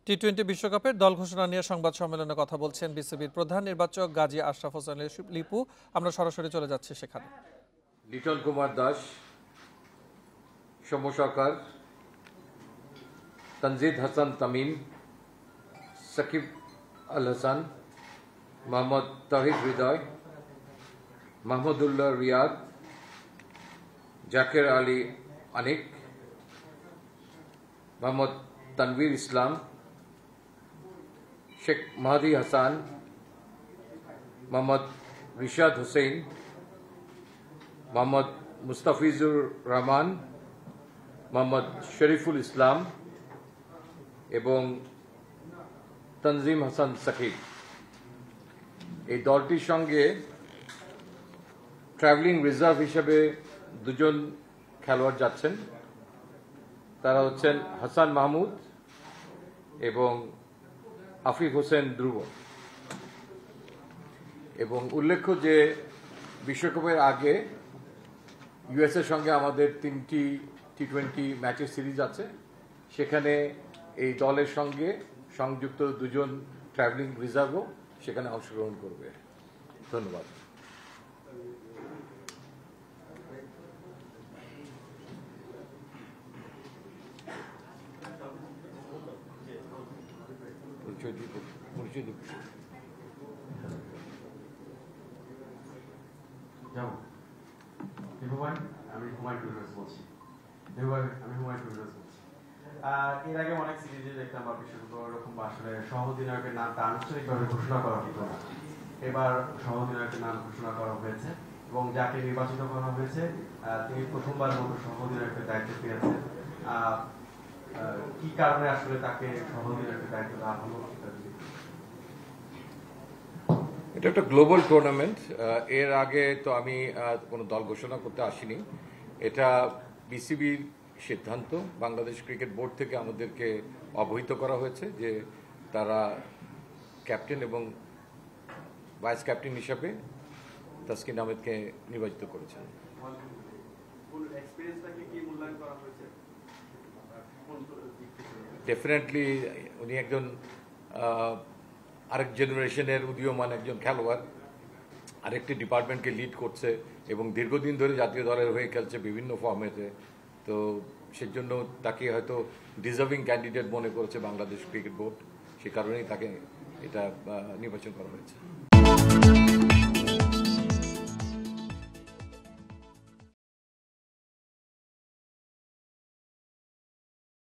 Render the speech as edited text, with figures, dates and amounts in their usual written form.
টি-20 বিশ্বকাপের দল ঘোষণা নিয়ে সংবাদ সম্মেলনে কথা বলছেন বিসিবির প্রধান নির্বাচক গাজী আশরাফ হোসেন লিপু। আমরা সরাসরি চলে যাচ্ছি সেখানে। লিটন কুমার দাস, সৌম্য সরকার, তনজিদ হাসান তামিম, সাকিব আল হাসান, মোহাম্মদ তাহিদ হৃদয়, মাহমুদুল্লাহ রিয়াদ, জাকের আলী আনিক, মোহাম্মদ তানভীর ইসলাম, শেখ মাহাদি হাসান, মোহাম্মদ রিশাদ হুসেইন, মোহাম্মদ মুস্তাফিজুর রহমান, মোহাম্মদ শরীফুল ইসলাম এবং তনজিম হাসান সাকিব। এই দলটির সঙ্গে ট্রাভেলিং রিজার্ভ হিসেবে দুজন খেলোয়াড় যাচ্ছেন। তারা হচ্ছেন হাসান মাহমুদ এবং আফিফ হোসেন ধ্রুব। এবং উল্লেখ্য যে বিশ্বকাপের আগে ইউএসের সঙ্গে আমাদের 3টি টি-20 ম্যাচের সিরিজ আছে, সেখানে এই দলের সঙ্গে সংযুক্ত দুজন ট্রাভেলিং রিজার্ভও সেখানে অংশগ্রহণ করবে। ধন্যবাদ। এর আগে অনেক সিরিজে দেখলাম বা বিশ্বকাপ ওরকম আসলে সহ-অধিনায়কের নামটা আনুষ্ঠানিকভাবে ঘোষণা করা হতো না। এবার সহ-অধিনায়কের নাম ঘোষণা করা হয়েছে এবং যাকে নির্বাচিত করা হয়েছে তিনি প্রথমবার মতো সহ-অধিনায়কের দায়িত্ব পেয়েছেন। কি কারণে আসলে তাকে সহ-অধিনায়কের দায়িত্ব দেওয়া হলো? এটা একটা গ্লোবাল টুর্নামেন্ট। এর আগে তো আমি কোনো দল ঘোষণা করতে আসিনি। এটা বিসিবির সিদ্ধান্ত। বাংলাদেশ ক্রিকেট বোর্ড থেকে আমাদেরকে অবহিত করা হয়েছে যে তারা ক্যাপ্টেন এবং ভাইস ক্যাপ্টেন হিসাবে তাসকিন আহমেদকে নির্বাচিত করেছেন। ডেফিনেটলি উনি একজন আরেক জেনারেশনের উদীয়মান একজন খেলোয়াড়, আরেকটি ডিপার্টমেন্টকে লিড করছে এবং দীর্ঘদিন ধরে জাতীয় দলের হয়ে খেলছে বিভিন্ন ফর্মেটে। তো সেজন্য তাকে হয়তো ডিজার্ভিং ক্যান্ডিডেট মনে করেছে বাংলাদেশ ক্রিকেট বোর্ড, সে কারণেই তাকে এটা নির্বাচন করা হয়েছে।